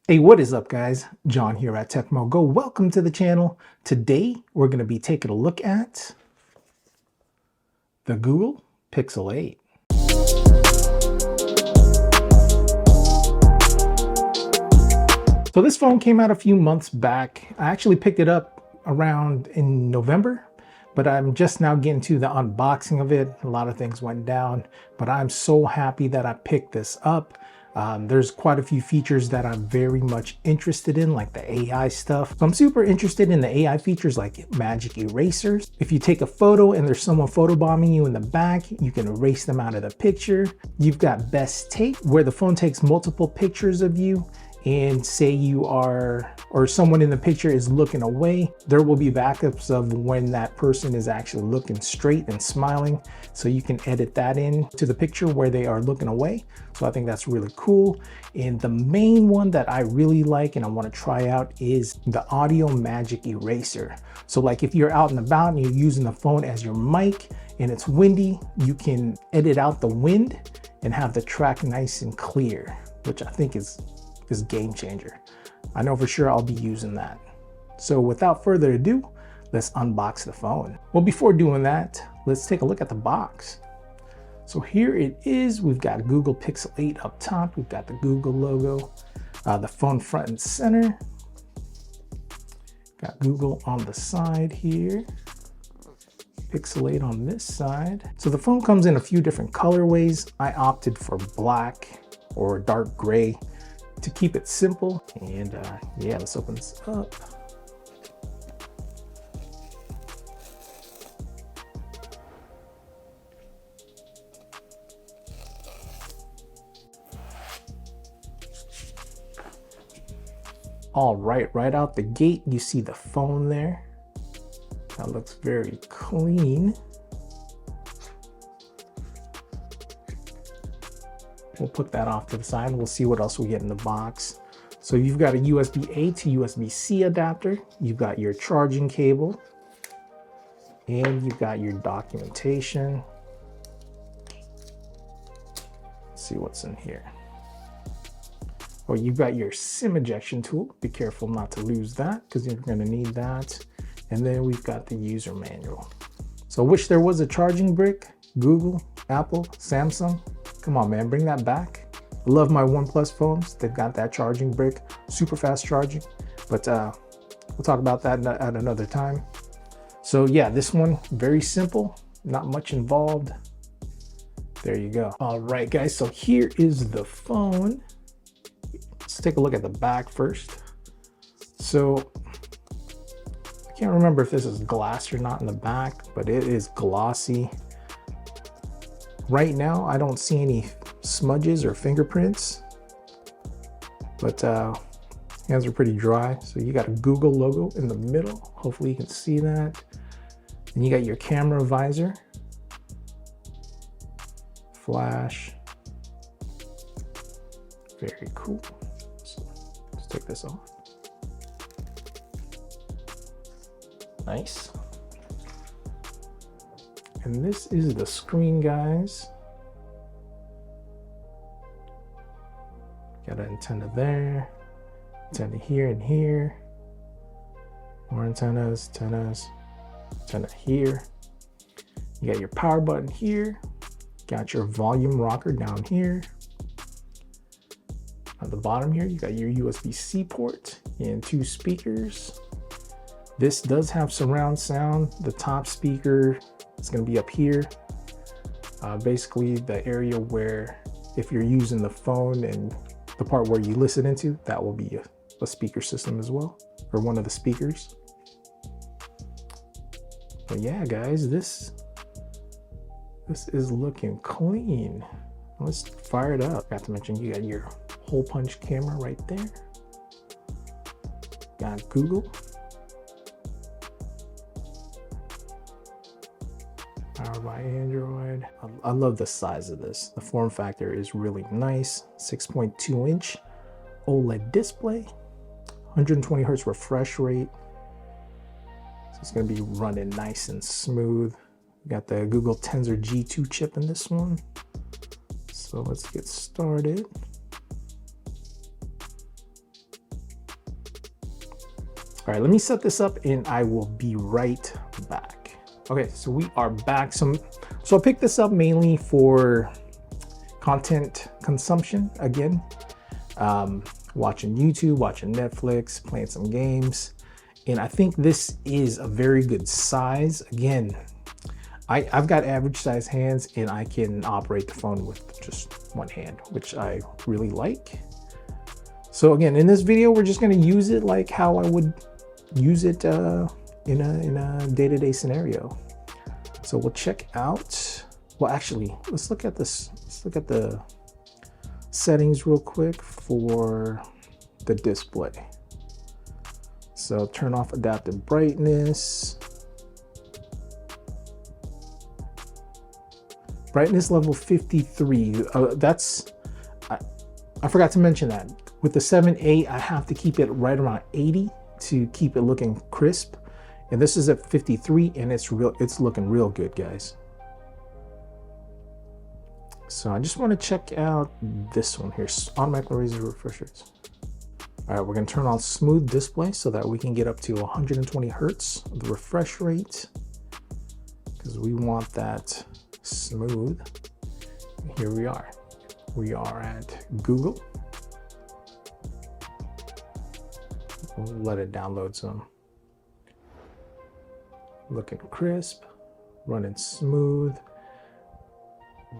Hey, what is up guys? John here at Tekmogo. Welcome to the channel. Today we're going to be taking a look at the Google Pixel 8. So this phone came out a few months back. I actually picked it up around in November, but I'm just now getting to the unboxing of it. A lot of things went down, but I'm so happy that I picked this up. There's quite a few features that I'm very much interested in, like the AI stuff. So I'm super interested in the AI features like magic erasers. If you take a photo and there's someone photobombing you in the back, you can erase them out of the picture. You've got best take, where the phone takes multiple pictures of you, and say you are, or someone in the picture is looking away, there will be backups of when that person is actually looking straight and smiling. So you can edit that in to the picture where they are looking away. So I think that's really cool. And the main one that I really like and I want to try out is the audio magic eraser. So like if you're out and about and you're using the phone as your mic and it's windy, you can edit out the wind and have the track nice and clear, which I think is game changer. I know for sure I'll be using that. So without further ado, let's unbox the phone. Well, before doing that, let's take a look at the box. So here it is. We've got Google Pixel 8 up top. We've got the Google logo, the phone front and center. Got Google on the side here. Pixel 8 on this side. So the phone comes in a few different colorways. I opted for black or dark gray to keep it simple. And yeah, let's open this up. All right, right out the gate, you see the phone there. That looks very clean. We'll put that off to the side. We'll see what else we get in the box. So you've got a USB-A to USB-C adapter. You've got your charging cable. And you've got your documentation. Let's see what's in here. Oh, you've got your SIM ejection tool. Be careful not to lose that because you're going to need that. And then we've got the user manual. So I wish there was a charging brick. Google, Apple, Samsung. Come on, man, bring that back. I love my OnePlus phones. They've got that charging brick, super fast charging. But we'll talk about that at another time. So yeah, this one, very simple, not much involved. There you go. All right, guys, so here is the phone. Let's take a look at the back first. So I can't remember if this is glass or not in the back, but it is glossy. Right now, I don't see any smudges or fingerprints, but hands are pretty dry. So you got a Google logo in the middle. Hopefully you can see that. And you got your camera visor, flash. Very cool. So let's take this off. Nice. And this is the screen, guys. Got an antenna there, antenna here and here. More antennas, antenna here. You got your power button here. Got your volume rocker down here. At the bottom here, you got your USB-C port and 2 speakers. This does have surround sound. The top speaker is going to be up here. Basically the area where if you're using the phone and the part where you listen into, that will be a speaker system as well, or one of the speakers. But yeah, guys, this is looking clean. Let's fire it up. Got to mention you got your hole punch camera right there. Got Google. Powered by Android. I love the size of this. The form factor is really nice. 6.2 inch OLED display, 120 hertz refresh rate. So it's going to be running nice and smooth. We got the Google Tensor G3 chip in this one. So let's get started. All right, let me set this up and I will be right back. Okay, so we are back. So I picked this up mainly for content consumption again. Watching YouTube, watching Netflix, playing some games. And I think this is a very good size. Again, I've got average size hands and I can operate the phone with just one hand, which I really like. So again, in this video, we're just gonna use it like how I would use it in a day-to-day scenario. So we'll check out, well, actually, let's look at this. Let's look at the settings real quick for the display. So turn off adaptive brightness. Brightness level 53. I forgot to mention that. With the 7A, I have to keep it right around 80 to keep it looking crisp. And this is at 53 and it's looking real good, guys. So I just want to check out this one here, automatically raises refresh rates. All right, we're gonna turn on smooth display so that we can get up to 120 Hertz of the refresh rate, because we want that smooth. Here we are. We are at Google. We'll let it download some. Looking crisp, running smooth.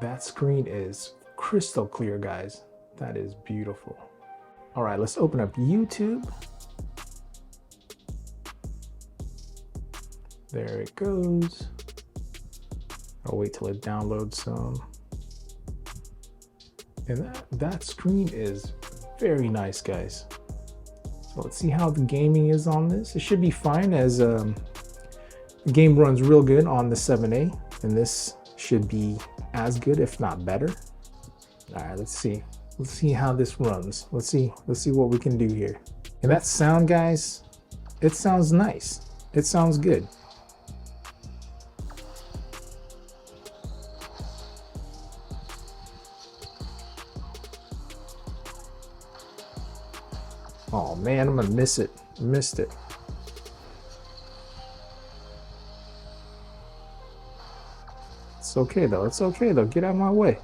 That screen is crystal clear, guys. That is beautiful. All right, let's open up YouTube. There it goes. I'll wait till it downloads some. And that screen is very nice, guys. So let's see how the gaming is on this. It should be fine, as the game runs real good on the 7A, and this should be as good, if not better. All right, let's see. Let's see how this runs. Let's see what we can do here. And that sound, guys, it sounds nice. It sounds good. Oh man, I'm gonna miss it. Missed it. It's okay though. It's okay though. Get out of my way.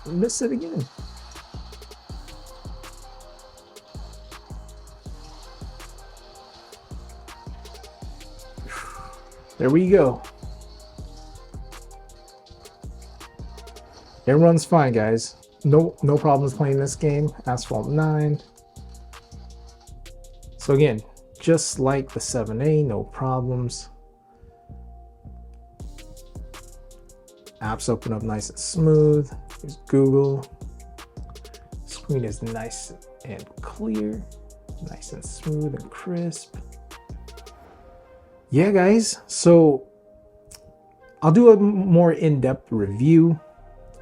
Miss it again. There we go. It runs fine, guys. No problems playing this game. Asphalt 9. So again, just like the 7A, no problems. Apps open up nice and smooth. There's Google. Screen is nice and clear, nice and smooth and crisp. Yeah, guys, so I'll do a more in-depth review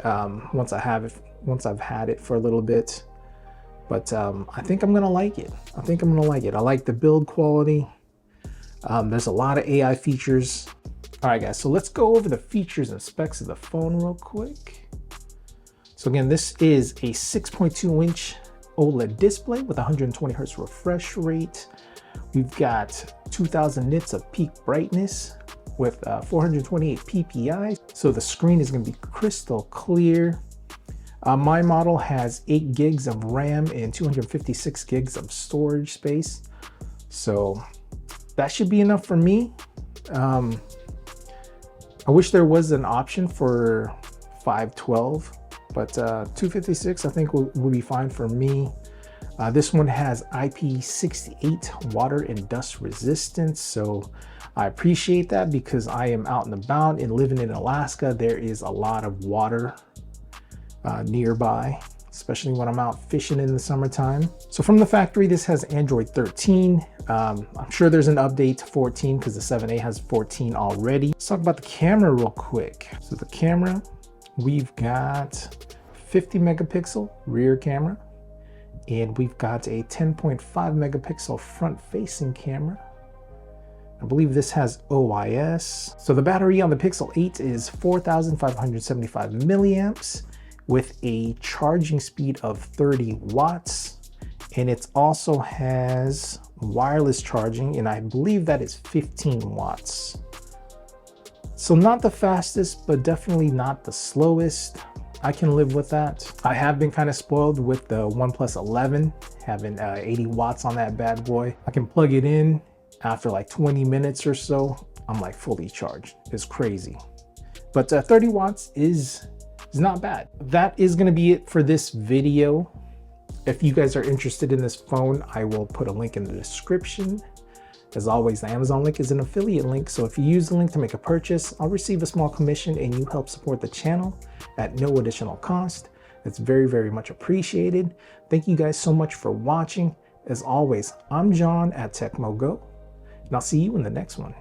once I've had it for a little bit. But I think I'm gonna like it. I like the build quality. There's a lot of AI features. All right, guys, so let's go over the features and specs of the phone real quick. So again, this is a 6.2-inch OLED display with 120 Hertz refresh rate. We've got 2000 nits of peak brightness with 428 ppi. So the screen is going to be crystal clear. My model has 8 gigs of RAM and 256 gigs of storage space. So that should be enough for me. I wish there was an option for 512, but 256 I think will be fine for me. This one has IP68 water and dust resistance, so I appreciate that because I am out and about and living in Alaska. There is a lot of water nearby, especially when I'm out fishing in the summertime. So from the factory, this has Android 13. I'm sure there's an update to 14 because the 7A has 14 already. Let's talk about the camera real quick. So the camera, we've got 50 megapixel rear camera, and we've got a 10.5 megapixel front facing camera. I believe this has OIS. So the battery on the Pixel 8 is 4,575 milliamps with a charging speed of 30 watts. And it also has wireless charging, and I believe that is 15 watts. So not the fastest, but definitely not the slowest. I can live with that. I have been kind of spoiled with the OnePlus 11 having 80 watts on that bad boy. I can plug it in after like 20 minutes or so. I'm like fully charged. It's crazy. But 30 watts is not bad. That is gonna be it for this video. If you guys are interested in this phone, I will put a link in the description. As always, the Amazon link is an affiliate link, so if you use the link to make a purchase, I'll receive a small commission and you help support the channel at no additional cost. It's very, very much appreciated. Thank you guys so much for watching. As always, I'm John at Tekmogo, and I'll see you in the next one.